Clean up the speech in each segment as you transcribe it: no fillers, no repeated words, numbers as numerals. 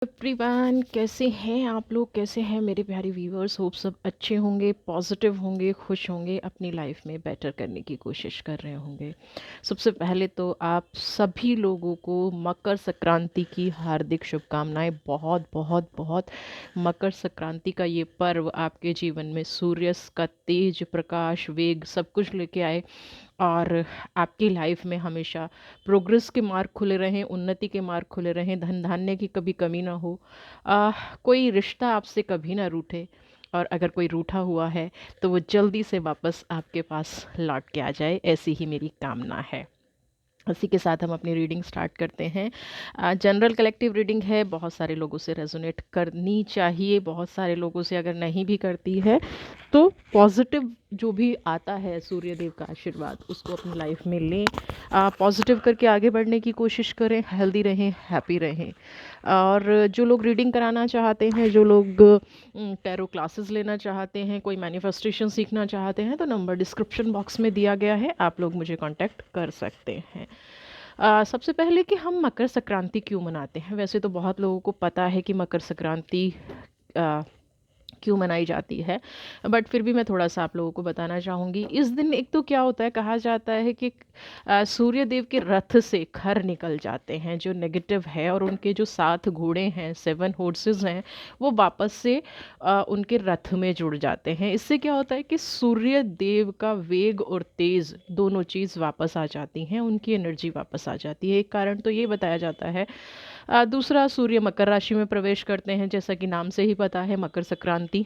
Everyone, कैसे हैं आप लोग? कैसे हैं मेरे प्यारे व्यूअर्स? होप सब अच्छे होंगे, पॉजिटिव होंगे, खुश होंगे, अपनी लाइफ में बेटर करने की कोशिश कर रहे होंगे। सबसे पहले तो आप सभी लोगों को मकर संक्रांति की हार्दिक शुभकामनाएं। बहुत बहुत बहुत मकर संक्रांति का ये पर्व आपके जीवन में सूर्य का तेज प्रकाश वेग सब कुछ लेके आए और आपकी लाइफ में हमेशा प्रोग्रेस के मार्ग खुले रहें, उन्नति के मार्ग खुले रहें, धन धान्य की कभी कमी ना हो। कोई रिश्ता आपसे कभी ना रूठे, और अगर कोई रूठा हुआ है तो वो जल्दी से वापस आपके पास लौट के आ जाए, ऐसी ही मेरी कामना है। इसी के साथ हम अपनी रीडिंग स्टार्ट करते हैं। जनरल कलेक्टिव रीडिंग है, बहुत सारे लोगों से रेजोनेट करनी चाहिए, बहुत सारे लोगों से अगर नहीं भी करती है तो पॉजिटिव जो भी आता है सूर्य देव का आशीर्वाद उसको अपनी लाइफ में लें। पॉजिटिव करके आगे बढ़ने की कोशिश करें, हेल्दी रहें, हैप्पी रहें। और जो लोग रीडिंग कराना चाहते हैं, जो लोग टैरो क्लासेस लेना चाहते हैं, कोई मैनिफेस्टेशन सीखना चाहते हैं, तो नंबर डिस्क्रिप्शन बॉक्स में दिया गया है, आप लोग मुझे कांटेक्ट कर सकते हैं। सबसे पहले कि हम मकर संक्रांति क्यों मनाते हैं। वैसे तो बहुत लोगों को पता है कि मकर संक्रांति क्यों मनाई जाती है, बट फिर भी मैं थोड़ा सा आप लोगों को बताना चाहूँगी। इस दिन एक तो क्या होता है, कहा जाता है कि सूर्य देव के रथ से खर निकल जाते हैं जो नेगेटिव है, और उनके जो 7 घोड़े हैं, 7 हॉर्सेस हैं, वो वापस से उनके रथ में जुड़ जाते हैं। इससे क्या होता है कि सूर्य देव का वेग और तेज़ दोनों चीज़ वापस आ जाती हैं, उनकी एनर्जी वापस आ जाती है। एक कारण तो ये बताया जाता है। दूसरा, सूर्य मकर राशि में प्रवेश करते हैं, जैसा कि नाम से ही पता है, मकर संक्रांति।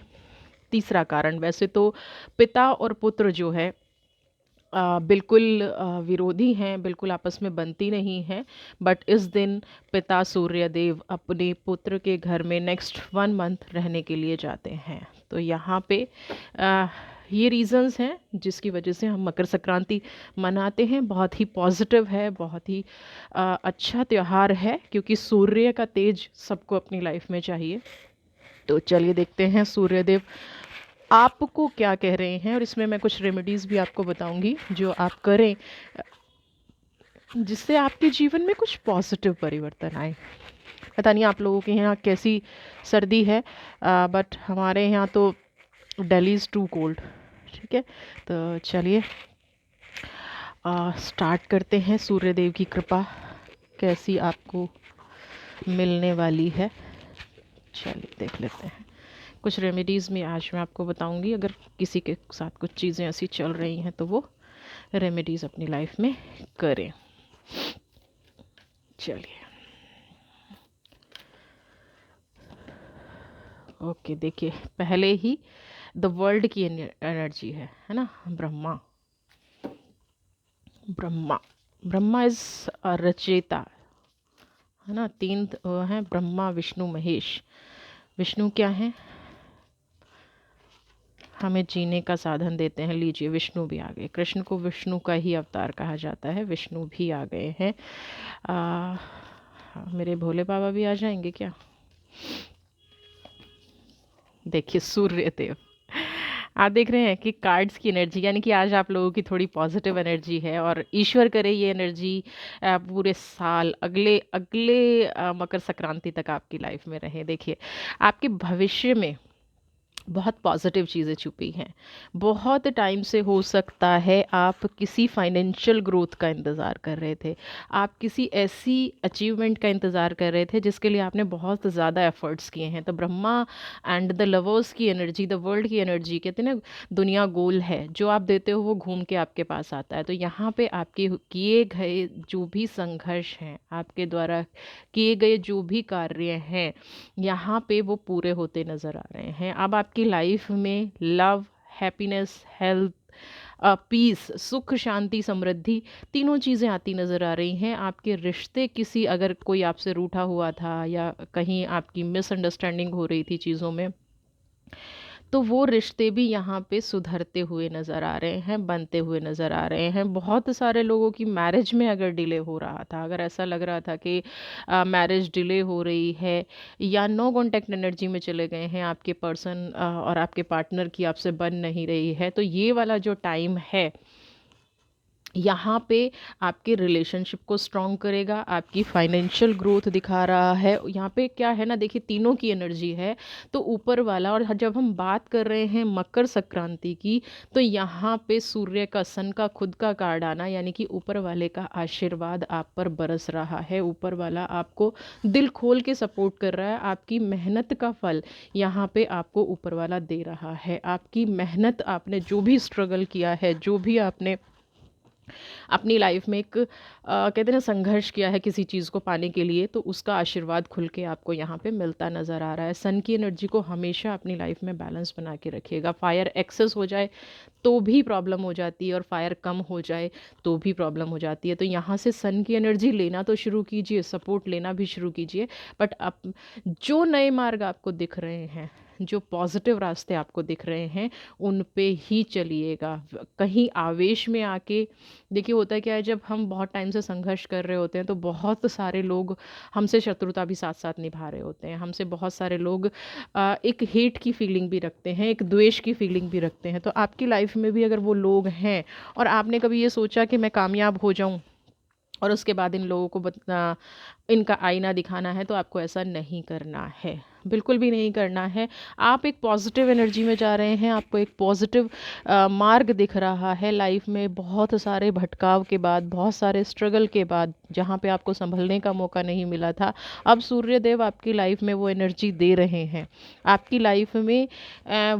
तीसरा कारण, वैसे तो पिता और पुत्र जो है बिल्कुल विरोधी हैं, बिल्कुल आपस में बनती नहीं हैं, बट इस दिन पिता सूर्य देव अपने पुत्र के घर में नेक्स्ट 1 मंथ रहने के लिए जाते हैं। तो यहाँ पे अ, ये रीज़न्स हैं जिसकी वजह से हम मकर संक्रांति मनाते हैं। बहुत ही पॉजिटिव है, बहुत ही अच्छा त्यौहार है, क्योंकि सूर्य का तेज सबको अपनी लाइफ में चाहिए। तो चलिए देखते हैं सूर्यदेव आपको क्या कह रहे हैं, और इसमें मैं कुछ रेमेडीज़ भी आपको बताऊंगी जो आप करें जिससे आपके जीवन में कुछ पॉजिटिव परिवर्तन आए। पता नहीं आप लोगों के यहाँ कैसी सर्दी है, बट हमारे यहाँ तो दिल्ली इज़ टू कोल्ड। ठीक है, तो चलिए स्टार्ट करते हैं। सूर्यदेव की कृपा कैसी आपको मिलने वाली है, चलिए देख लेते हैं। कुछ रेमेडीज़ में आज मैं आपको बताऊंगी, अगर किसी के साथ कुछ चीज़ें ऐसी चल रही हैं तो वो रेमेडीज़ अपनी लाइफ में करें। चलिए ओके, देखिए पहले ही द वर्ल्ड की एनर्जी है ना। ब्रह्मा, ब्रह्मा ब्रह्मा इज रचयिता, है ना। 3 हैं, ब्रह्मा विष्णु महेश। विष्णु क्या है, हमें जीने का साधन देते हैं। लीजिए विष्णु भी आ गए, कृष्ण को विष्णु का ही अवतार कहा जाता है, विष्णु भी आ गए हैं। मेरे भोले बाबा भी आ जाएंगे क्या? देखिए सूर्य देव, आप देख रहे हैं कि कार्ड्स की एनर्जी, यानी कि आज आप लोगों की थोड़ी पॉजिटिव एनर्जी है, और ईश्वर करे ये एनर्जी पूरे साल अगले अगले मकर संक्रांति तक आपकी लाइफ में रहे। देखिए आपके भविष्य में बहुत पॉजिटिव चीज़ें छुपी हैं। बहुत टाइम से हो सकता है आप किसी फाइनेंशियल ग्रोथ का इंतज़ार कर रहे थे, आप किसी ऐसी अचीवमेंट का इंतज़ार कर रहे थे जिसके लिए आपने बहुत ज़्यादा एफर्ट्स किए हैं। तो ब्रह्मा एंड द लवर्स की एनर्जी, द वर्ल्ड की एनर्जी, कहते हैं ना दुनिया गोल है, जो आप देते हो वो घूम के आपके पास आता है। तो यहाँ पे आपके किए गए जो भी संघर्ष हैं, आपके द्वारा किए गए जो भी कार्य हैं, यहाँ पे वो पूरे होते नज़र आ रहे हैं। अब आपकी लाइफ में लव, हैप्पीनेस, हेल्थ, पीस, सुख, शांति, समृद्धि, तीनों चीज़ें आती नज़र आ रही हैं। आपके रिश्ते, किसी अगर कोई आपसे रूठा हुआ था या कहीं आपकी मिसअंडरस्टैंडिंग हो रही थी चीज़ों में, तो वो रिश्ते भी यहाँ पे सुधरते हुए नज़र आ रहे हैं, बनते हुए नज़र आ रहे हैं। बहुत सारे लोगों की मैरिज में अगर डिले हो रहा था, अगर ऐसा लग रहा था कि मैरिज डिले हो रही है, या नो कॉन्टैक्ट एनर्जी में चले गए हैं आपके पर्सन, और आपके पार्टनर की आपसे बन नहीं रही है, तो ये वाला जो टाइम है यहाँ पे आपके रिलेशनशिप को स्ट्रॉन्ग करेगा, आपकी फाइनेंशियल ग्रोथ दिखा रहा है। यहाँ पे क्या है ना, देखिए तीनों की एनर्जी है, तो ऊपर वाला। और जब हम बात कर रहे हैं मकर संक्रांति की, तो यहाँ पे सूर्य का, सन का खुद का कार्ड आना, यानी कि ऊपर वाले का आशीर्वाद आप पर बरस रहा है। ऊपर वाला आपको दिल खोल के सपोर्ट कर रहा है। आपकी मेहनत का फल यहाँ पे आपको ऊपर वाला दे रहा है। आपकी मेहनत, आपने जो भी स्ट्रगल किया है, जो भी आपने अपनी लाइफ में एक कहते हैं ना संघर्ष किया है किसी चीज़ को पाने के लिए, तो उसका आशीर्वाद खुल के आपको यहाँ पे मिलता नज़र आ रहा है। सन की एनर्जी को हमेशा अपनी लाइफ में बैलेंस बना के रखिएगा। फायर एक्सेस हो जाए तो भी प्रॉब्लम हो जाती है, और फायर कम हो जाए तो भी प्रॉब्लम हो जाती है। तो यहाँ से सन की एनर्जी लेना तो शुरू कीजिए, सपोर्ट लेना भी शुरू कीजिए। बट अब जो नए मार्ग आपको दिख रहे हैं, जो पॉजिटिव रास्ते आपको दिख रहे हैं, उन पे ही चलिएगा। कहीं आवेश में आके, देखिए होता है क्या है, जब हम बहुत टाइम से संघर्ष कर रहे होते हैं तो बहुत सारे लोग हमसे शत्रुता भी साथ साथ निभा रहे होते हैं। हमसे बहुत सारे लोग एक हेट की फीलिंग भी रखते हैं, एक द्वेष की फीलिंग भी रखते हैं। तो आपकी लाइफ में भी अगर वो लोग हैं, और आपने कभी ये सोचा कि मैं कामयाब हो जाऊं और उसके बाद इन लोगों को इनका आईना दिखाना है, तो आपको ऐसा नहीं करना है, बिल्कुल भी नहीं करना है। आप एक पॉजिटिव एनर्जी में जा रहे हैं, आपको एक पॉजिटिव मार्ग दिख रहा है लाइफ में। बहुत सारे भटकाव के बाद, बहुत सारे स्ट्रगल के बाद, जहाँ पे आपको संभलने का मौका नहीं मिला था, अब सूर्य देव आपकी लाइफ में वो एनर्जी दे रहे हैं। आपकी लाइफ में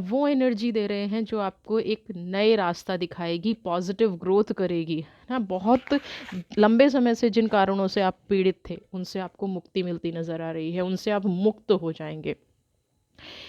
वो एनर्जी दे रहे हैं जो आपको एक नए रास्ता दिखाएगी, पॉजिटिव ग्रोथ करेगी ना। बहुत लंबे समय से जिन कारणों से आप पीड़ित थे, उनसे आपको मुक्ति मिलती नज़र आ रही है, उनसे आप मुक्त हो जाएंगे।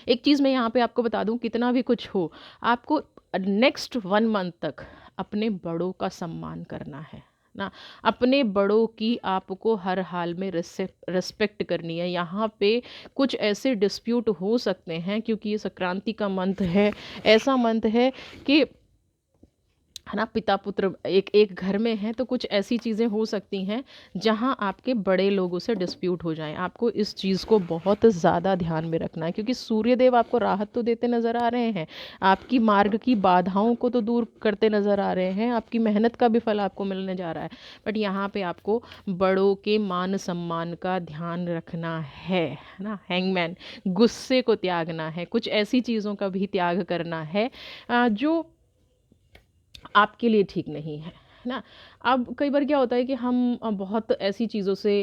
एक चीज़ मैं यहाँ पे आपको बता दूँ, कितना भी कुछ हो, आपको नेक्स्ट 1 मंथ तक अपने बड़ों का सम्मान करना है ना। अपने बड़ों की आपको हर हाल में रिस्पेक्ट करनी है। यहाँ पे कुछ ऐसे डिस्प्यूट हो सकते हैं, क्योंकि ये संक्रांति का मंथ है, ऐसा मंथ है कि, है ना, पिता पुत्र एक एक घर में है, तो कुछ ऐसी चीज़ें हो सकती हैं जहां आपके बड़े लोगों से डिस्प्यूट हो जाएं। आपको इस चीज़ को बहुत ज़्यादा ध्यान में रखना है, क्योंकि सूर्यदेव आपको राहत तो देते नज़र आ रहे हैं, आपकी मार्ग की बाधाओं को तो दूर करते नज़र आ रहे हैं, आपकी मेहनत का भी फल आपको मिलने जा रहा है। बट यहाँ पे आपको बड़ों के मान सम्मान का ध्यान रखना है ना। हैंगमैन, गुस्से को त्यागना है, कुछ ऐसी चीज़ों का भी त्याग करना है जो आपके लिए ठीक नहीं है ना। अब कई बार क्या होता है कि हम बहुत ऐसी चीज़ों से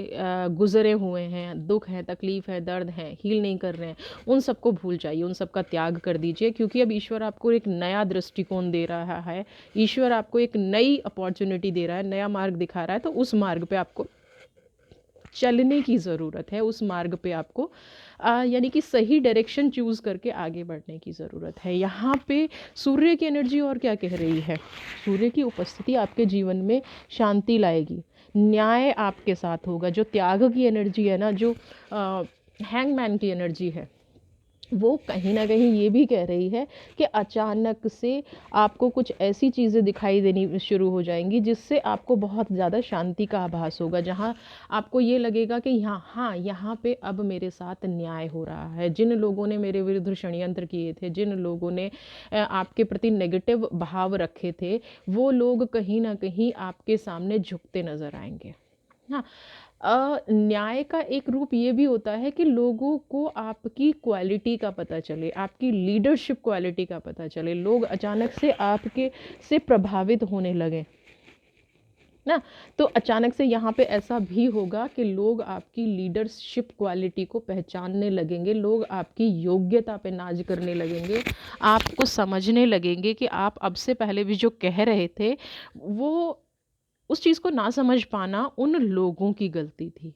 गुज़रे हुए हैं, दुख है, तकलीफ़ है, दर्द है, हील नहीं कर रहे हैं, उन सबको भूल जाइए, उन सब का त्याग कर दीजिए। क्योंकि अब ईश्वर आपको एक नया दृष्टिकोण दे रहा है, ईश्वर आपको एक नई अपॉर्चुनिटी दे रहा है, नया मार्ग दिखा रहा है। तो उस मार्ग पे आपको चलने की ज़रूरत है, उस मार्ग पे आपको यानी कि सही डायरेक्शन चूज़ करके आगे बढ़ने की ज़रूरत है। यहाँ पे सूर्य की एनर्जी और क्या कह रही है, सूर्य की उपस्थिति आपके जीवन में शांति लाएगी, न्याय आपके साथ होगा। जो त्याग की एनर्जी है ना, जो हैंगमैन की एनर्जी है, वो कहीं ना कहीं ये भी कह रही है कि अचानक से आपको कुछ ऐसी चीज़ें दिखाई देनी शुरू हो जाएंगी जिससे आपको बहुत ज़्यादा शांति का आभास होगा, जहाँ आपको ये लगेगा कि हाँ, यहाँ पे अब मेरे साथ न्याय हो रहा है। जिन लोगों ने मेरे विरुद्ध षड्यंत्र किए थे, जिन लोगों ने आपके प्रति नेगेटिव भाव रखे थे, वो लोग कहीं ना कहीं आपके सामने झुकते नज़र आएंगे। हाँ, न्याय का एक रूप ये भी होता है कि लोगों को आपकी क्वालिटी का पता चले, आपकी लीडरशिप क्वालिटी का पता चले, लोग अचानक से आपके से प्रभावित होने लगे ना। तो अचानक से यहाँ पे ऐसा भी होगा कि लोग आपकी लीडरशिप क्वालिटी को पहचानने लगेंगे, लोग आपकी योग्यता पे नाज करने लगेंगे, आपको समझने लगेंगे कि आप अब से पहले भी जो कह रहे थे, वो उस चीज़ को ना समझ पाना उन लोगों की गलती थी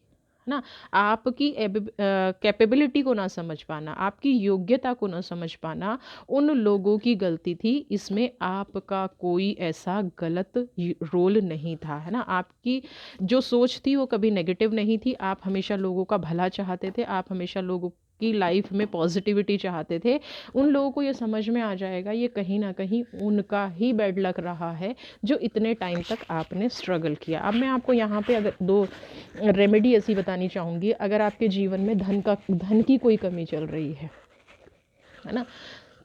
ना। आपकी कैपेबिलिटी को ना समझ पाना, आपकी योग्यता को ना समझ पाना उन लोगों की गलती थी। इसमें आपका कोई ऐसा गलत रोल नहीं था, है ना। आपकी जो सोच थी वो कभी नेगेटिव नहीं थी, आप हमेशा लोगों का भला चाहते थे, आप हमेशा लोगों की लाइफ में पॉजिटिविटी चाहते थे। उन लोगों को ये समझ में आ जाएगा ये कहीं ना कहीं उनका ही बैड लक रहा है, जो इतने टाइम तक आपने स्ट्रगल किया। अब मैं आपको यहाँ पे अगर 2 रेमेडी ऐसी बतानी चाहूँगी, अगर आपके जीवन में धन की कोई कमी चल रही है ना,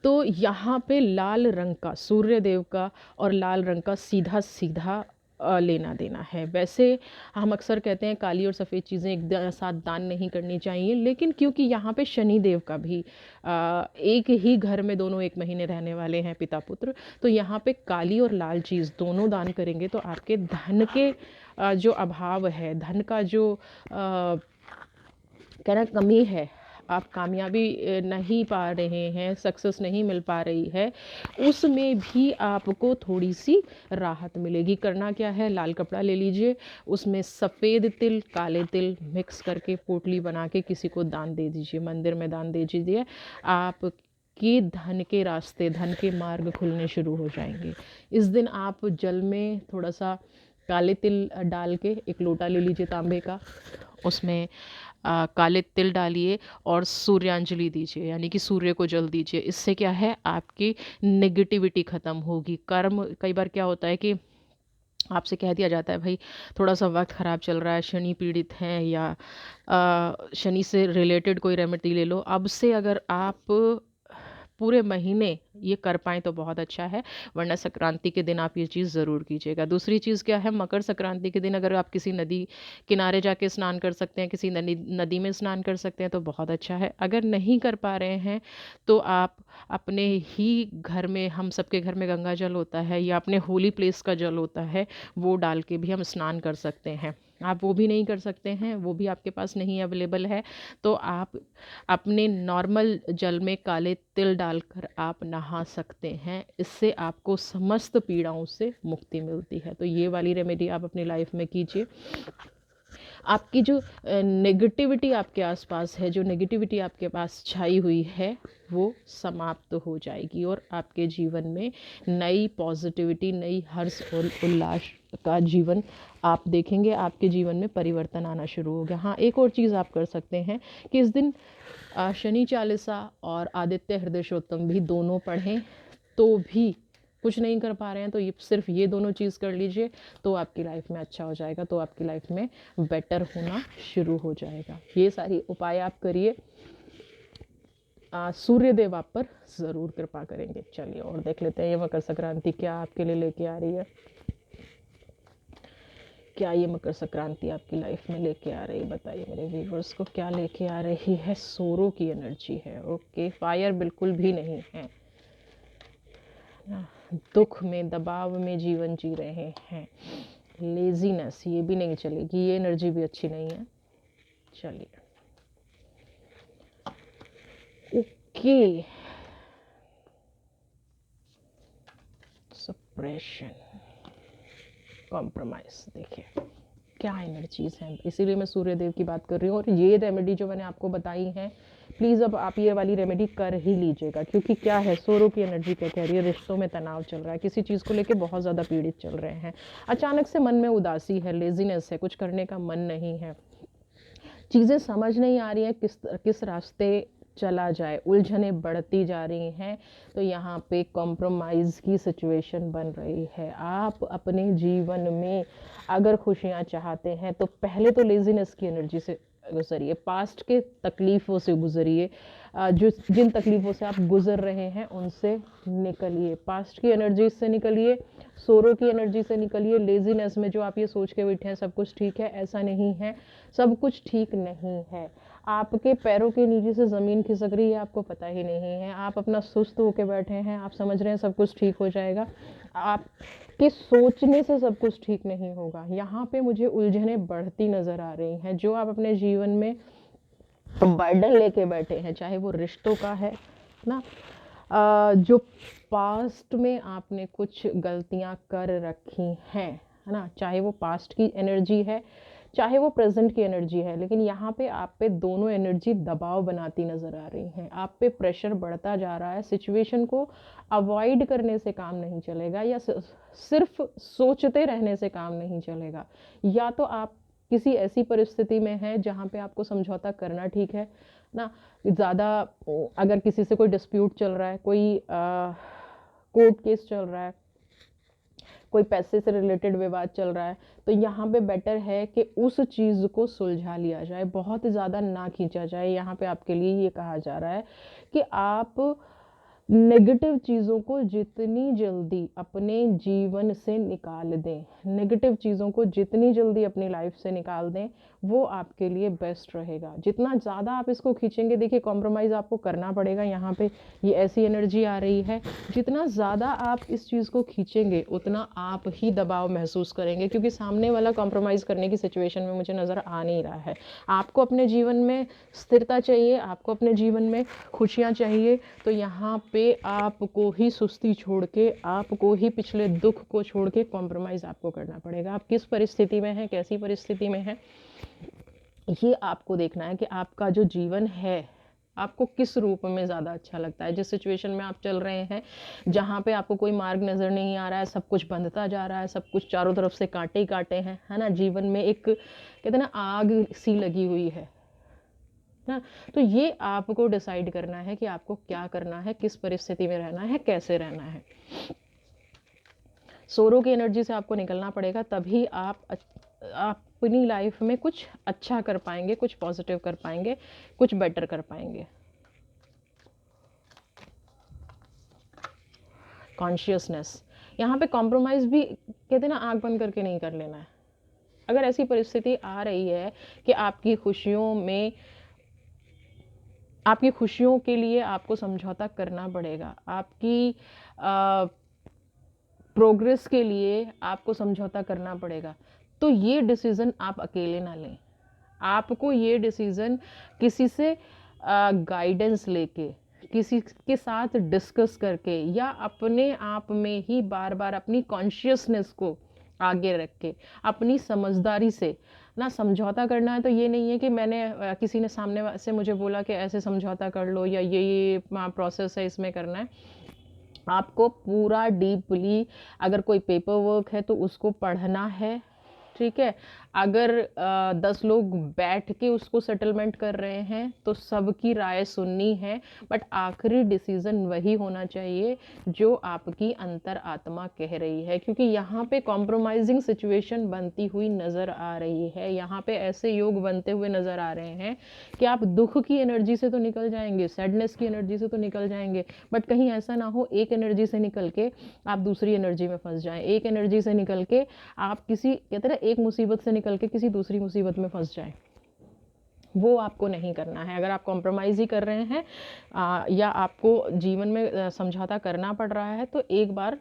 तो यहाँ पे लाल रंग का सूर्य देव का और लाल रंग का सीधा सीधा लेना देना है। वैसे हम अक्सर कहते हैं काली और सफ़ेद चीज़ें साथ दान नहीं करनी चाहिए, लेकिन क्योंकि यहाँ पे शनि देव का भी एक ही घर में दोनों 1 महीने रहने वाले हैं, पिता पुत्र, तो यहाँ पे काली और लाल चीज़ दोनों दान करेंगे तो आपके धन के जो अभाव है, धन का जो कहना कमी है, आप कामयाबी नहीं पा रहे हैं, सक्सेस नहीं मिल पा रही है, उसमें भी आपको थोड़ी सी राहत मिलेगी। करना क्या है, लाल कपड़ा ले लीजिए, उसमें सफ़ेद तिल काले तिल मिक्स करके पोटली बना के किसी को दान दे दीजिए, मंदिर में दान दे दीजिए। आप कि धन के रास्ते, धन के मार्ग खुलने शुरू हो जाएंगे। इस दिन आप जल में थोड़ा सा काले तिल डाल के, एक लोटा ले लीजिए तांबे का, उसमें काले तिल डालिए और सूर्यांजलि दीजिए, यानी कि सूर्य को जल दीजिए। इससे क्या है, आपकी नेगेटिविटी ख़त्म होगी। कर्म, कई बार क्या होता है कि आपसे कह दिया जाता है भाई थोड़ा सा वक्त ख़राब चल रहा है, शनि पीड़ित हैं, या शनि से रिलेटेड कोई रेमेडी ले लो। अब से अगर आप पूरे महीने ये कर पाएँ तो बहुत अच्छा है, वरना संक्रांति के दिन आप ये चीज़ ज़रूर कीजिएगा। दूसरी चीज़ क्या है, मकर संक्रांति के दिन अगर आप किसी नदी किनारे जाके स्नान कर सकते हैं, किसी नदी में स्नान कर सकते हैं तो बहुत अच्छा है। अगर नहीं कर पा रहे हैं तो आप अपने ही घर में, हम सबके घर में गंगा जल होता है या अपने होली प्लेस का जल होता है, वो डाल के भी हम स्नान कर सकते हैं। आप वो भी नहीं कर सकते हैं, वो भी आपके पास नहीं अवेलेबल है, तो आप अपने नॉर्मल जल में काले तिल डालकर आप नहा सकते हैं। इससे आपको समस्त पीड़ाओं से मुक्ति मिलती है। तो ये वाली रेमेडी आप अपनी लाइफ में कीजिए। आपकी जो नेगेटिविटी आपके आसपास है, जो नेगेटिविटी आपके पास छाई हुई है, वो समाप्त हो जाएगी और आपके जीवन में नई पॉजिटिविटी, नई हर्ष और उल्लास का जीवन आप देखेंगे। आपके जीवन में परिवर्तन आना शुरू हो गया। हाँ, एक और चीज़ आप कर सकते हैं कि इस दिन शनि चालीसा और आदित्य हृदयशोत्तम भी दोनों पढ़ें। तो भी कुछ नहीं कर पा रहे हैं तो ये सिर्फ ये दोनों चीज़ कर लीजिए, तो आपकी लाइफ में अच्छा हो जाएगा, तो आपकी लाइफ में बेटर होना शुरू हो जाएगा। ये सारी उपाय आप करिए, सूर्यदेव आप पर ज़रूर कृपा करेंगे। चलिए और देख लेते हैं ये मकर संक्रांति क्या आपके लिए लेके आ रही है। क्या ये मकर संक्रांति आपकी लाइफ में लेके आ रही है, बताइए मेरे व्यूवर्स को क्या लेके आ रही है। सोरो की एनर्जी है, ओके, फायर बिल्कुल भी नहीं है, दुख में, दबाव में जीवन जी रहे हैं, लेजीनेस ये भी नहीं चलेगी, ये एनर्जी भी अच्छी नहीं है। चलिए ओके, सप्रेशन, कॉम्प्रोमाइज, देखिए क्या एनर्जीज हैं, इसीलिए मैं सूर्यदेव की बात कर रही हूँ। और ये रेमेडी जो मैंने आपको बताई है, प्लीज़ अब आप ये वाली रेमेडी कर ही लीजिएगा, क्योंकि क्या है, सोरो की एनर्जी क्या कह रही है, रिश्तों में तनाव चल रहा है, किसी चीज़ को लेके बहुत ज़्यादा पीड़ित चल रहे हैं, अचानक से मन में उदासी है, लेजीनेस है, कुछ करने का मन नहीं है, चीज़ें समझ नहीं आ रही हैं किस रास्ते चला जाए, उलझने बढ़ती जा रही हैं, तो यहाँ पे कॉम्प्रोमाइज़ की सिचुएशन बन रही है। आप अपने जीवन में अगर खुशियाँ चाहते हैं तो पहले तो लेज़ीनेस की एनर्जी से गुजरिए, पास्ट के तकलीफ़ों से गुजरिए, जो जिन तकलीफ़ों से आप गुजर रहे हैं उनसे निकलिए, पास्ट की एनर्जी से निकलिए, सोरो की एनर्जी से निकलिए। लेज़ीनेस में जो आप ये सोच के बैठे हैं सब कुछ ठीक है, ऐसा नहीं है, सब कुछ ठीक नहीं है। आपके पैरों के नीचे से ज़मीन खिसक रही है, आपको पता ही नहीं है, आप अपना सुस्त होके बैठे हैं, आप समझ रहे हैं सब कुछ ठीक हो जाएगा, आपके सोचने से सब कुछ ठीक नहीं होगा। यहाँ पे मुझे उलझने बढ़ती नज़र आ रही हैं, जो आप अपने जीवन में बर्डन लेके बैठे हैं, चाहे वो रिश्तों का है ना, जो पास्ट में आपने कुछ गलतियां कर रखी हैं, है ना, चाहे वो पास्ट की एनर्जी है, चाहे वो प्रेजेंट की एनर्जी है, लेकिन यहाँ पे आप पे दोनों एनर्जी दबाव बनाती नज़र आ रही हैं, आप पे प्रेशर बढ़ता जा रहा है। सिचुएशन को अवॉइड करने से काम नहीं चलेगा, या सिर्फ सोचते रहने से काम नहीं चलेगा, या तो आप किसी ऐसी परिस्थिति में हैं जहाँ पे आपको समझौता करना ठीक है ना, ज़्यादा अगर किसी से कोई डिस्प्यूट चल रहा है, कोई कोर्ट केस चल रहा है, कोई पैसे से रिलेटेड विवाद चल रहा है, तो यहाँ पे बेटर है कि उस चीज़ को सुलझा लिया जाए, बहुत ज़्यादा ना खींचा जाए। यहाँ पे आपके लिए ये कहा जा रहा है कि आप नेगेटिव चीज़ों को जितनी जल्दी अपने जीवन से निकाल दें, नेगेटिव चीज़ों को जितनी जल्दी अपनी लाइफ से निकाल दें, वो आपके लिए बेस्ट रहेगा। जितना ज़्यादा आप इसको खींचेंगे, देखिए कॉम्प्रोमाइज़ आपको करना पड़ेगा यहाँ पे, ये ऐसी एनर्जी आ रही है, जितना ज़्यादा आप इस चीज़ को खींचेंगे उतना आप ही दबाव महसूस करेंगे, क्योंकि सामने वाला कॉम्प्रोमाइज़ करने की सिचुएशन में मुझे नज़र आ नहीं रहा है। आपको अपने जीवन में स्थिरता चाहिए, आपको अपने जीवन में खुशियाँ चाहिए, तो यहाँ पे आपको ही सुस्ती छोड़ के, आपको ही पिछले दुख को छोड़ के कॉम्प्रोमाइज़ आपको करना पड़ेगा। आप किस परिस्थिति में हैं, कैसी परिस्थिति में हैं, ये आपको देखना है कि आपका जो जीवन है आपको किस रूप में ज़्यादा अच्छा लगता है। जिस सिचुएशन में आप चल रहे हैं, जहाँ पे आपको कोई मार्ग नज़र नहीं आ रहा है, सब कुछ बंधता जा रहा है, सब कुछ चारों तरफ से कांटे ही कांटे हैं, है ना, जीवन में एक कहते हैं ना आग सी लगी हुई है ना। तो ये आपको डिसाइड करना है कि आपको क्या करना है, किस परिस्थिति में रहना है, कैसे रहना है। सोरो की एनर्जी से आपको निकलना पड़ेगा, तभी आप अपनी लाइफ में कुछ अच्छा कर पाएंगे, कुछ पॉजिटिव कर पाएंगे, कुछ बेटर कर पाएंगे। कॉन्शियसनेस, यहाँ पे कॉम्प्रोमाइज़ भी कहते हैं ना आंख बंद करके नहीं कर लेना है। अगर ऐसी परिस्थिति आ रही है कि आपकी खुशियों के लिए आपको समझौता करना पड़ेगा, आपकी प्रोग्रेस के लिए आपको समझौता करना पड़ेगा, तो ये डिसीज़न आप अकेले ना लें। आपको ये डिसीज़न किसी से गाइडेंस लेके, किसी के साथ डिस्कस करके, या अपने आप में ही बार बार अपनी कॉन्शियसनेस को आगे रख के, अपनी समझदारी से ना समझौता करना है। तो ये नहीं है कि मैंने किसी ने सामने से मुझे बोला कि ऐसे समझौता कर लो, या ये प्रोसेस है, इसमें करना है। आपको पूरा डीपली, अगर कोई पेपर वर्क है तो उसको पढ़ना है, ठीक है। अगर 10 लोग बैठ के उसको सेटलमेंट कर रहे हैं तो सबकी राय सुननी है, बट आखिरी डिसीजन वही होना चाहिए जो आपकी अंतर आत्मा कह रही है। क्योंकि यहाँ पे कॉम्प्रोमाइजिंग सिचुएशन बनती हुई नज़र आ रही है, यहाँ पे ऐसे योग बनते हुए नज़र आ रहे हैं कि आप दुख की एनर्जी से तो निकल जाएंगे, सैडनेस की एनर्जी से तो निकल जाएंगे, बट कहीं ऐसा ना हो एक एनर्जी से निकल के आप दूसरी एनर्जी में फंस जाएं, एक एनर्जी से निकल के आप किसी कहते हैं एक मुसीबत से निकल के किसी दूसरी मुसीबत में फंस जाएं। वो आपको नहीं करना है। अगर आप कॉम्प्रोमाइज़ ही कर रहे हैं या आपको जीवन में समझौता करना पड़ रहा है, तो एक बार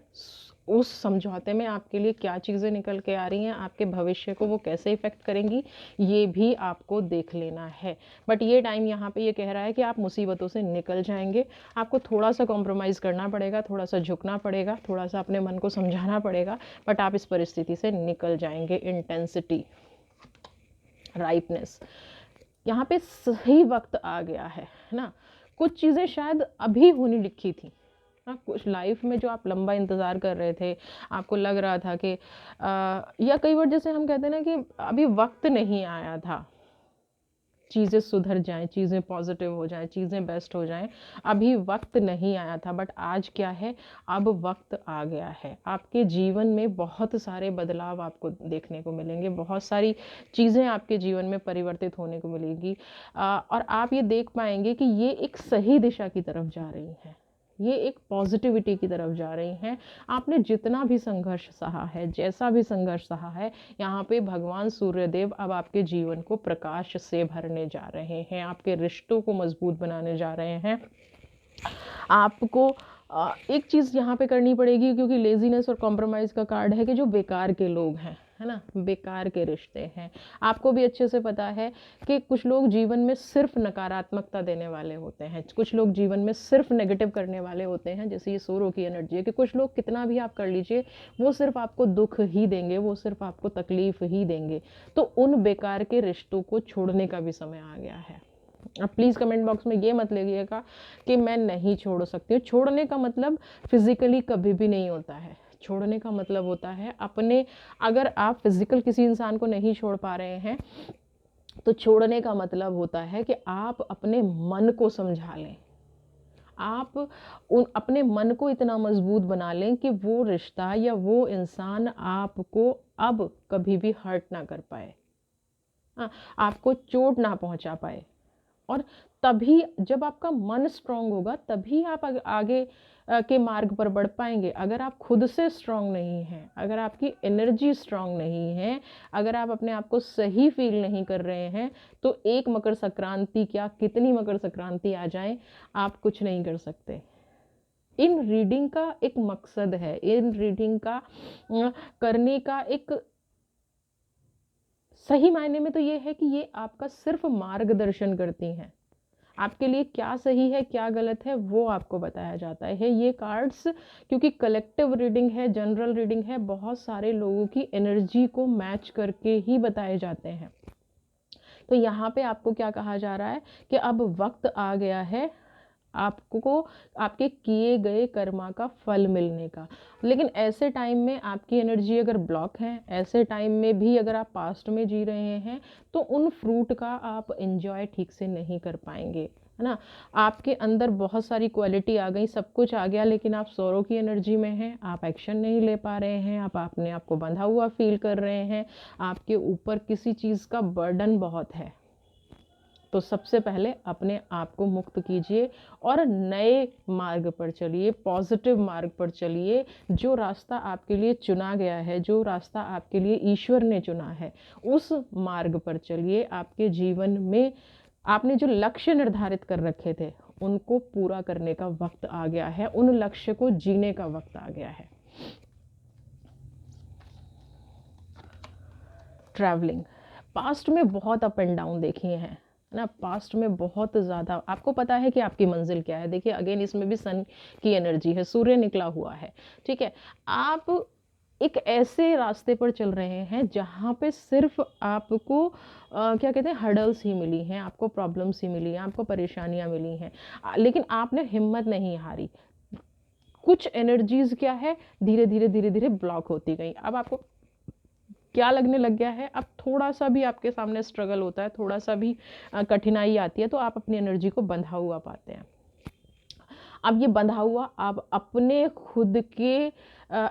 उस समझौते में आपके लिए क्या चीज़ें निकल के आ रही हैं, आपके भविष्य को वो कैसे इफ़ेक्ट करेंगी, ये भी आपको देख लेना है। बट ये टाइम यहाँ पे ये कह रहा है कि आप मुसीबतों से निकल जाएंगे। आपको थोड़ा सा कॉम्प्रोमाइज़ करना पड़ेगा, थोड़ा सा झुकना पड़ेगा, थोड़ा सा अपने मन को समझाना पड़ेगा, बट आप इस परिस्थिति से निकल जाएंगे। इंटेंसिटी, राइपनेस, यहाँ पे सही वक्त आ गया है ना। कुछ चीज़ें शायद अभी होनी लिखी थी ना, कुछ लाइफ में जो आप लंबा इंतज़ार कर रहे थे, आपको लग रहा था कि या कई बार जैसे हम कहते हैं ना कि अभी वक्त नहीं आया था, चीज़ें सुधर जाएं, चीज़ें पॉजिटिव हो जाएं, चीज़ें बेस्ट हो जाएं, अभी वक्त नहीं आया था। बट आज क्या है, अब वक्त आ गया है। आपके जीवन में बहुत सारे बदलाव आपको देखने को मिलेंगे, बहुत सारी चीज़ें आपके जीवन में परिवर्तित होने को मिलेगी, और आप ये देख पाएंगे कि ये एक सही दिशा की तरफ जा रही हैं, ये एक पॉजिटिविटी की तरफ जा रही हैं। आपने जितना भी संघर्ष सहा है, जैसा भी संघर्ष सहा है, यहाँ पे भगवान सूर्यदेव अब आपके जीवन को प्रकाश से भरने जा रहे हैं, आपके रिश्तों को मजबूत बनाने जा रहे हैं। आपको एक चीज़ यहाँ पे करनी पड़ेगी, क्योंकि लेजीनेस और कॉम्प्रोमाइज़ का कार्ड है कि जो बेकार के लोग हैं, है ना, बेकार के रिश्ते हैं। आपको भी अच्छे से पता है कि कुछ लोग जीवन में सिर्फ नकारात्मकता देने वाले होते हैं, कुछ लोग जीवन में सिर्फ नेगेटिव करने वाले होते हैं। जैसे ये सोरो की एनर्जी है कि कुछ लोग कितना भी आप कर लीजिए, वो सिर्फ आपको दुख ही देंगे, वो सिर्फ आपको तकलीफ ही देंगे। तो उन बेकार के रिश्तों को छोड़ने का भी समय आ गया है। अब प्लीज़ कमेंट बॉक्स में ये मत लिखिएगा कि मैं नहीं छोड़ सकती हूँ। छोड़ने का मतलब फिज़िकली कभी भी नहीं होता है। छोड़ने का मतलब होता है अपने, अगर आप फिज़िकल किसी इंसान को नहीं छोड़ पा रहे हैं, तो छोड़ने का मतलब होता है कि आप अपने मन को समझा लें, आप अपने मन को इतना मजबूत बना लें कि वो रिश्ता या वो इंसान आपको अब कभी भी हर्ट ना कर पाए, आपको चोट ना पहुंचा पाए। और तभी जब आपका मन स्ट्रांग होगा तभी आप आगे के मार्ग पर बढ़ पाएंगे। अगर आप खुद से स्ट्रांग नहीं हैं, अगर आपकी एनर्जी स्ट्रांग नहीं है, अगर आप अपने आप को सही फील नहीं कर रहे हैं, तो एक मकर संक्रांति क्या, कितनी मकर संक्रांति आ जाए, आप कुछ नहीं कर सकते। इन रीडिंग का एक मकसद है, इन रीडिंग का करने का एक सही मायने में तो ये है कि ये आपका सिर्फ मार्गदर्शन करती हैं। आपके लिए क्या सही है क्या गलत है वो आपको बताया जाता है। ये कार्ड्स क्योंकि कलेक्टिव रीडिंग है, जनरल रीडिंग है, बहुत सारे लोगों की एनर्जी को मैच करके ही बताए जाते हैं। तो यहाँ पे आपको क्या कहा जा रहा है कि अब वक्त आ गया है आपको आपके किए गए कर्मा का फल मिलने का। लेकिन ऐसे टाइम में आपकी एनर्जी अगर ब्लॉक है, ऐसे टाइम में भी अगर आप पास्ट में जी रहे हैं, तो उन फ्रूट का आप एंजॉय ठीक से नहीं कर पाएंगे, है ना। आपके अंदर बहुत सारी क्वालिटी आ गई, सब कुछ आ गया, लेकिन आप सौरों की एनर्जी में हैं, आप एक्शन नहीं ले पा रहे हैं, आप अपने आप को बंधा हुआ फील कर रहे हैं, आपके ऊपर किसी चीज़ का बर्डन बहुत है। तो सबसे पहले अपने आप को मुक्त कीजिए और नए मार्ग पर चलिए, पॉजिटिव मार्ग पर चलिए। जो रास्ता आपके लिए चुना गया है, जो रास्ता आपके लिए ईश्वर ने चुना है, उस मार्ग पर चलिए। आपके जीवन में आपने जो लक्ष्य निर्धारित कर रखे थे उनको पूरा करने का वक्त आ गया है, उन लक्ष्य को जीने का वक्त आ गया है। ट्रैवलिंग, पास्ट में बहुत अप एंड डाउन देखे हैं ना, पास्ट में बहुत ज़्यादा आपको पता है कि आपकी मंजिल क्या है। देखिए अगेन इसमें भी सन की एनर्जी है, सूर्य निकला हुआ है, ठीक है। आप एक ऐसे रास्ते पर चल रहे हैं जहाँ पे सिर्फ आपको क्या कहते हैं, हर्डल्स ही मिली हैं, आपको प्रॉब्लम्स ही मिली हैं, आपको परेशानियाँ मिली हैं, लेकिन आपने हिम्मत नहीं हारी। कुछ एनर्जीज क्या है, धीरे धीरे धीरे धीरे ब्लॉक होती गई। अब आपको क्या लगने लग गया है, अब थोड़ा सा भी आपके सामने स्ट्रगल होता है, थोड़ा सा भी कठिनाई आती है, तो आप अपनी एनर्जी को बंधा हुआ पाते हैं। अब ये बंधा हुआ आप अपने खुद के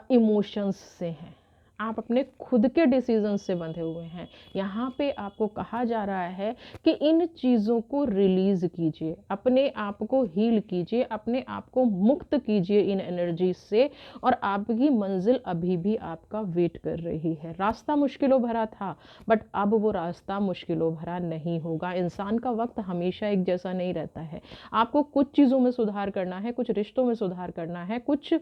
इमोशंस से हैं, आप अपने खुद के डिसीजन से बंधे हुए हैं। यहाँ पे आपको कहा जा रहा है कि इन चीज़ों को रिलीज़ कीजिए, अपने आप को हील कीजिए, अपने आप को मुक्त कीजिए इन एनर्जी से, और आपकी मंजिल अभी भी आपका वेट कर रही है। रास्ता मुश्किलों भरा था, बट अब वो रास्ता मुश्किलों भरा नहीं होगा। इंसान का वक्त हमेशा एक जैसा नहीं रहता है। आपको कुछ चीज़ों में सुधार करना है, कुछ रिश्तों में सुधार करना है, कुछ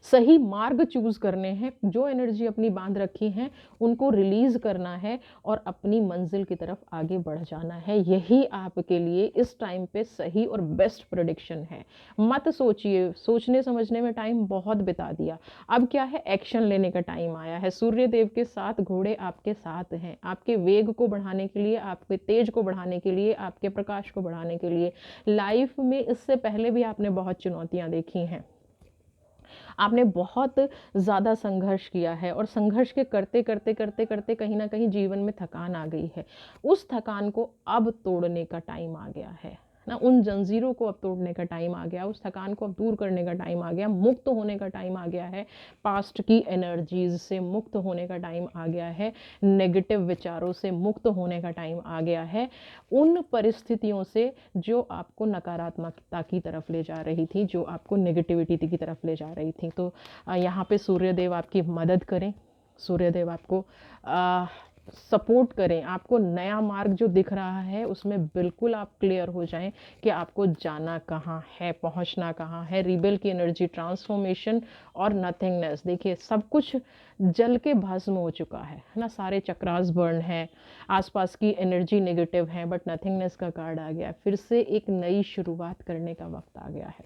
सही मार्ग चूज करने हैं, जो एनर्जी अपनी बांध रखी है उनको रिलीज करना है और अपनी मंजिल की तरफ आगे बढ़ जाना है। यही आपके लिए इस टाइम पे सही और बेस्ट प्रेडिक्शन है। मत सोचिए, सोचने समझने में टाइम बहुत बिता दिया, अब क्या है, एक्शन लेने का टाइम आया है। सूर्य देव के साथ घोड़े आपके साथ हैं, आपके वेग को बढ़ाने के लिए, आपके तेज को बढ़ाने के लिए, आपके प्रकाश को बढ़ाने के लिए। लाइफ में इससे पहले भी आपने बहुत चुनौतियां देखी हैं, आपने बहुत ज़्यादा संघर्ष किया है, और संघर्ष के करते करते करते करते कहीं ना कहीं जीवन में थकान आ गई है। उस थकान को अब तोड़ने का टाइम आ गया है ना, उन जंजीरों को अब तोड़ने का टाइम आ गया, उस थकान को अब दूर करने का टाइम आ गया, मुक्त होने का टाइम आ गया है, पास्ट की एनर्जीज से मुक्त होने का टाइम आ गया है, नेगेटिव विचारों से मुक्त होने का टाइम आ गया है, उन परिस्थितियों से जो आपको नकारात्मकता की तरफ ले जा रही थी, जो आपको नेगेटिविटी की तरफ ले जा रही थी। तो यहाँ पे सूर्यदेव आपकी मदद करें, सूर्यदेव आपको सपोर्ट करें, आपको नया मार्ग जो दिख रहा है उसमें बिल्कुल आप क्लियर हो जाएं कि आपको जाना कहाँ है, पहुंचना कहाँ है। रिबेल की एनर्जी, ट्रांसफॉर्मेशन और नथिंगनेस, देखिए सब कुछ जल के भस्म हो चुका है ना, सारे चक्रास बर्न है, आसपास की एनर्जी नेगेटिव है, बट नथिंगनेस का कार्ड आ गया, फिर से एक नई शुरुआत करने का वक्त आ गया है।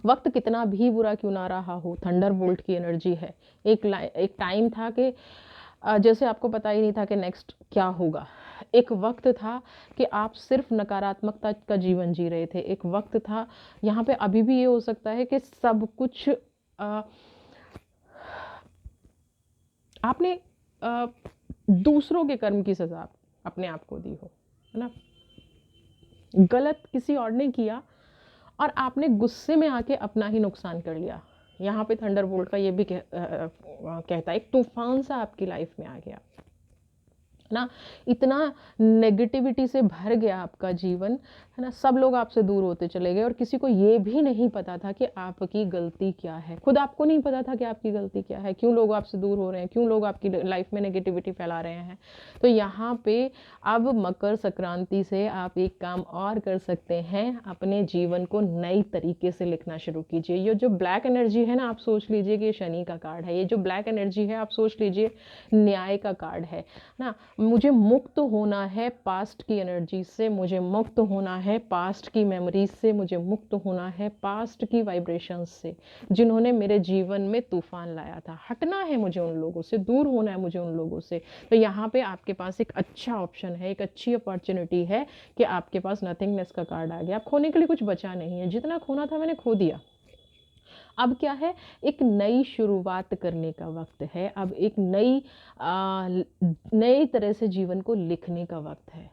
वक्त कितना भी बुरा क्यों ना रहा हो, थंडरबोल्ट की एनर्जी है। एक टाइम था कि जैसे आपको पता ही नहीं था कि नेक्स्ट क्या होगा। एक वक्त था कि आप सिर्फ नकारात्मकता का जीवन जी रहे थे। एक वक्त था, यहाँ पे अभी भी ये हो सकता है कि सब कुछ आपने दूसरों के कर्म की सजा अपने आप को दी हो, है ना। गलत किसी और ने किया और आपने गुस्से में आके अपना ही नुकसान कर लिया। यहाँ पे थंडरबोल्ट का ये भी कहता है, एक तूफान सा आपकी लाइफ में आ गया। ना, इतना नेगेटिविटी से भर गया आपका जीवन, है ना, सब लोग आपसे दूर होते चले गए और किसी को ये भी नहीं पता था कि आपकी गलती क्या है, खुद आपको नहीं पता था कि आपकी गलती क्या है, क्यों लोग आपसे दूर हो रहे हैं, क्यों लोग आपकी लाइफ में नेगेटिविटी फैला रहे हैं। तो यहाँ पे अब मकर संक्रांति से आप एक काम और कर सकते हैं, अपने जीवन को नई तरीके से लिखना शुरू कीजिए। ये जो ब्लैक एनर्जी है ना, आप सोच लीजिए कि ये शनि का कार्ड है, ये जो ब्लैक एनर्जी है आप सोच लीजिए न्याय का कार्ड है ना। मुझे मुक्त होना है पास्ट की एनर्जी से, मुझे मुक्त होना है पास्ट की मेमोरीज से, मुझे मुक्त होना है पास्ट की वाइब्रेशंस से, जिन्होंने मेरे जीवन में तूफान लाया था। हटना है मुझे उन लोगों से, दूर होना है मुझे उन लोगों से। तो यहाँ पे आपके पास एक अच्छा ऑप्शन है, एक अच्छी अपॉर्चुनिटी है कि आपके पास नथिंगनेस का कार्ड आ गया। अब खोने के लिए कुछ बचा नहीं है, जितना खोना था मैंने खो दिया। अब क्या है, एक नई शुरुआत करने का वक्त है। अब एक नई तरह से जीवन को लिखने का वक्त है।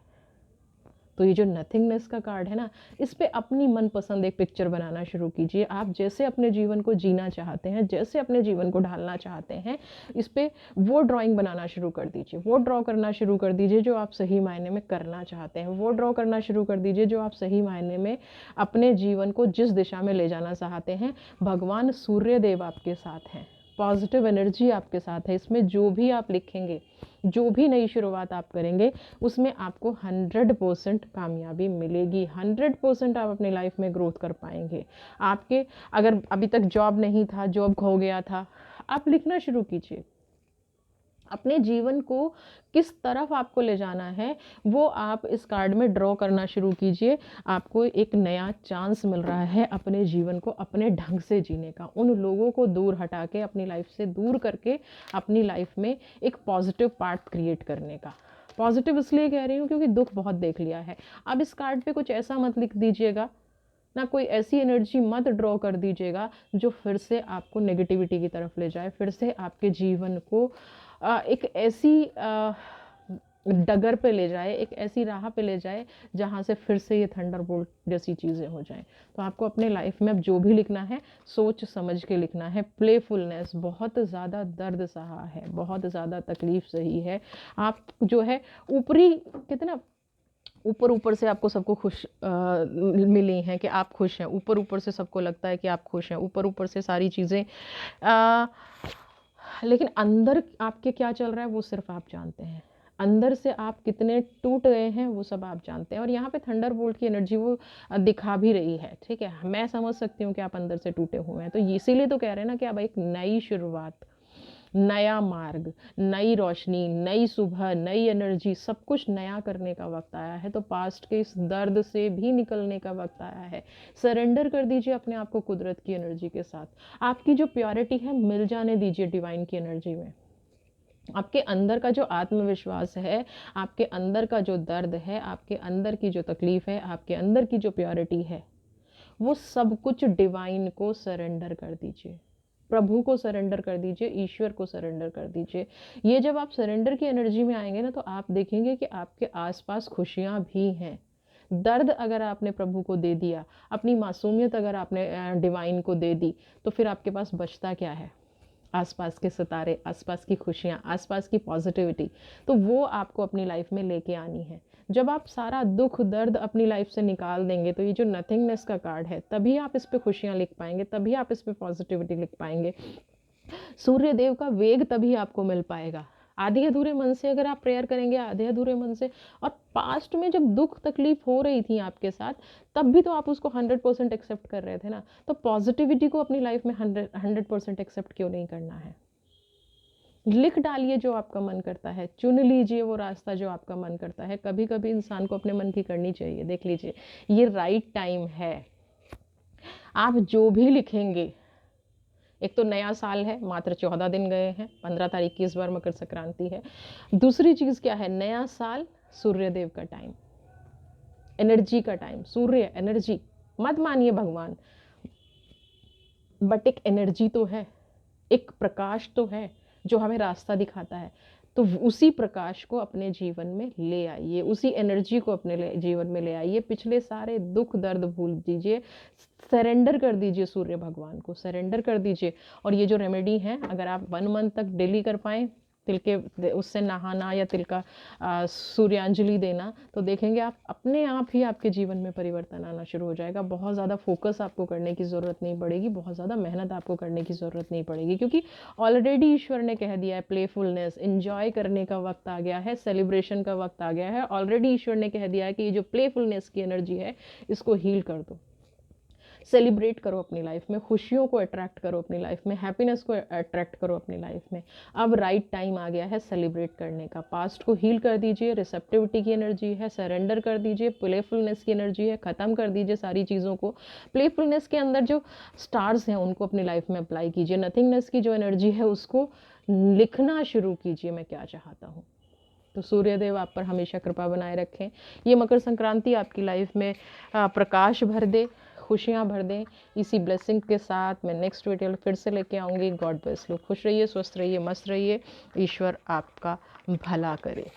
तो ये जो नथिंगनेस का कार्ड है ना, इस पे अपनी मनपसंद एक पिक्चर बनाना शुरू कीजिए। आप जैसे अपने जीवन को जीना चाहते हैं, जैसे अपने जीवन को ढालना चाहते हैं, इस पे वो ड्राइंग बनाना शुरू कर दीजिए, वो ड्रॉ करना शुरू कर दीजिए जो आप सही मायने में करना चाहते हैं, वो ड्रॉ करना शुरू कर दीजिए जो आप सही मायने में अपने जीवन को जिस दिशा में ले जाना चाहते हैं। भगवान सूर्य देव आपके साथ हैं, पॉजिटिव एनर्जी आपके साथ है। इसमें जो भी आप लिखेंगे, जो भी नई शुरुआत आप करेंगे, उसमें आपको 100% कामयाबी मिलेगी, 100% आप अपनी लाइफ में ग्रोथ कर पाएंगे। आपके अगर अभी तक जॉब नहीं था, जॉब खो गया था, आप लिखना शुरू कीजिए। अपने जीवन को किस तरफ आपको ले जाना है वो आप इस कार्ड में ड्रॉ करना शुरू कीजिए। आपको एक नया चांस मिल रहा है अपने जीवन को अपने ढंग से जीने का, उन लोगों को दूर हटा के, अपनी लाइफ से दूर करके, अपनी लाइफ में एक पॉजिटिव पार्ट क्रिएट करने का। पॉजिटिव इसलिए कह रही हूँ क्योंकि दुख बहुत देख लिया है। अब इस कार्ड पे कुछ ऐसा मत लिख दीजिएगा ना, कोई ऐसी एनर्जी मत ड्रॉ कर दीजिएगा जो फिर से आपको नेगेटिविटी की तरफ ले जाए, फिर से आपके जीवन को एक ऐसी डगर पे ले जाए, एक ऐसी राह पे ले जाए जहाँ से फिर से ये थंडरबोल्ट जैसी चीज़ें हो जाएं। तो आपको अपने लाइफ में अब जो भी लिखना है सोच समझ के लिखना है। प्लेफुलनेस, बहुत ज़्यादा दर्द सहा है, बहुत ज़्यादा तकलीफ सही है। आप जो है ऊपरी कितना ऊपर ऊपर से आपको सबको खुश मिली हैं कि आप खुश हैं, ऊपर ऊपर से सबको लगता है कि आप खुश हैं, ऊपर ऊपर से सारी चीज़ें, लेकिन अंदर आपके क्या चल रहा है वो सिर्फ आप जानते हैं। अंदर से आप कितने टूट गए हैं वो सब आप जानते हैं। और यहाँ पे थंडरबोल्ट की एनर्जी वो दिखा भी रही है, ठीक है, मैं समझ सकती हूँ कि आप अंदर से टूटे हुए हैं। तो इसीलिए तो कह रहे हैं ना कि अब एक नई शुरुआत, नया मार्ग, नई रोशनी, नई सुबह, नई एनर्जी, सब कुछ नया करने का वक्त आया है। तो पास्ट के इस दर्द से भी निकलने का वक्त आया है। सरेंडर कर दीजिए अपने आप को कुदरत की एनर्जी के साथ। आपकी जो प्योरिटी है मिल जाने दीजिए डिवाइन की एनर्जी में। आपके अंदर का जो आत्मविश्वास है, आपके अंदर का जो दर्द है, आपके अंदर की जो तकलीफ है, आपके अंदर की जो प्योरिटी है, वो सब कुछ डिवाइन को सरेंडर कर दीजिए, प्रभु को सरेंडर कर दीजिए, ईश्वर को सरेंडर कर दीजिए। ये जब आप सरेंडर की एनर्जी में आएंगे ना, तो आप देखेंगे कि आपके आसपास खुशियाँ भी हैं। दर्द अगर आपने प्रभु को दे दिया, अपनी मासूमियत अगर आपने डिवाइन को दे दी, तो फिर आपके पास बचता क्या है? आसपास के सितारे, आसपास की खुशियाँ, आसपास की पॉजिटिविटी। तो वो आपको अपनी लाइफ में लेके आनी है। जब आप सारा दुख दर्द अपनी लाइफ से निकाल देंगे, तो ये जो नथिंगनेस का कार्ड है, तभी आप इस पे खुशियाँ लिख पाएंगे, तभी आप इस पे पॉजिटिविटी लिख पाएंगे। सूर्य देव का वेग तभी आपको मिल पाएगा। आधे अधूरे मन से अगर आप प्रेयर करेंगे, आधे अधूरे मन से, और पास्ट में जब दुख तकलीफ हो रही थी आपके साथ, तब भी तो आप उसको 100% एक्सेप्ट कर रहे थे ना। तो पॉजिटिविटी को अपनी लाइफ में 100% एक्सेप्ट क्यों नहीं करना है? लिख डालिए जो आपका मन करता है, चुन लीजिए वो रास्ता जो आपका मन करता है। कभी कभी इंसान को अपने मन की करनी चाहिए। देख लीजिए, ये राइट टाइम है। आप जो भी लिखेंगे, एक तो नया साल है, मात्र 14 दिन गए हैं, 15 तारीख की इस बार मकर संक्रांति है। दूसरी चीज़ क्या है, नया साल, सूर्यदेव का टाइम, एनर्जी का टाइम। सूर्य एनर्जी, मत मानिए भगवान, बट एक एनर्जी तो है, एक प्रकाश तो है जो हमें रास्ता दिखाता है। तो उसी प्रकाश को अपने जीवन में ले आइए, उसी एनर्जी को अपने जीवन में ले आइए। पिछले सारे दुख दर्द भूल दीजिए, सरेंडर कर दीजिए, सूर्य भगवान को सरेंडर कर दीजिए। और ये जो रेमेडी है, अगर आप 1 मंथ तक डेली कर पाएँ तिल के उससे नहाना या तिल का सूर्यांजलि देना, तो देखेंगे आप अपने आप ही आपके जीवन में परिवर्तन आना शुरू हो जाएगा। बहुत ज़्यादा फोकस आपको करने की ज़रूरत नहीं पड़ेगी, बहुत ज़्यादा मेहनत आपको करने की ज़रूरत नहीं पड़ेगी, क्योंकि ऑलरेडी ईश्वर ने कह दिया है प्लेफुलनेस, एंजॉय करने का वक्त आ गया है, सेलिब्रेशन का वक्त आ गया है। ऑलरेडी ईश्वर ने कह दिया है कि ये जो प्लेफुलनेस की एनर्जी है इसको हील कर दो। सेलिब्रेट करो अपनी लाइफ में, खुशियों को अट्रैक्ट करो अपनी लाइफ में, हैप्पीनेस को अट्रैक्ट करो अपनी लाइफ में। अब राइट टाइम आ गया है सेलिब्रेट करने का। पास्ट को हील कर दीजिए, रिसेप्टिविटी की एनर्जी है, सरेंडर कर दीजिए, प्लेफुलनेस की एनर्जी है, ख़त्म कर दीजिए सारी चीज़ों को। प्लेफुलनेस के अंदर जो स्टार्स हैं उनको अपनी लाइफ में अप्लाई कीजिए। नथिंगनेस की जो एनर्जी है उसको लिखना शुरू कीजिए, मैं क्या चाहता हूँ। तो सूर्यदेव आप पर हमेशा कृपा बनाए रखें। ये मकर संक्रांति आपकी लाइफ में प्रकाश भर दे, खुशियाँ भर दें। इसी ब्लेसिंग के साथ मैं नेक्स्ट वीडियो फिर से लेके आऊँगी। God bless you. खुश रहिए, स्वस्थ रहिए, मस्त रहिए। ईश्वर आपका भला करे।